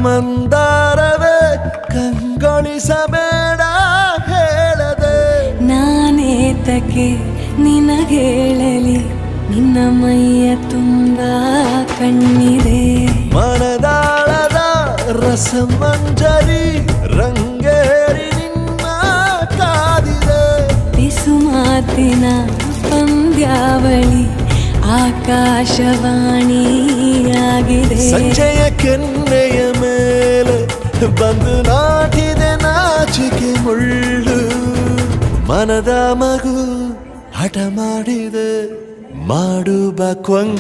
ಮಂದಾರವೇ ಕಂಗೊಳಿಸಬೇಡ ಹೇಳದೆ ನಾನೇತಕ್ಕೆ ನಿನಗೇಳಲಿ ನಿನ್ನ ಮೈಯ ತುಂಬ ಕಣ್ಣಿದೆ ಮನದಾಳದ ರಸಮಂಜರಿ ರಂಗೇರಿ ನಿನ್ನ ಕಾದಿದೆ ಬಿಸು ಮಾತಿನ ಪಂದ್ಯಾವಳಿ ಆಕಾಶವಾಣಿಯಾಗಿದೆ ಸಂಜೆಯ ಕೆನ್ನೆಯ ಮೇಲೆ ಬಂದು ನಾಟಿದೆ ನಾಚಿಕೆ ಮುಳ್ಳು ಮನದ ಮಗು ಹಠ ಮಾಡಿದೆ ಮಾಡುವ ಕೊಂಗ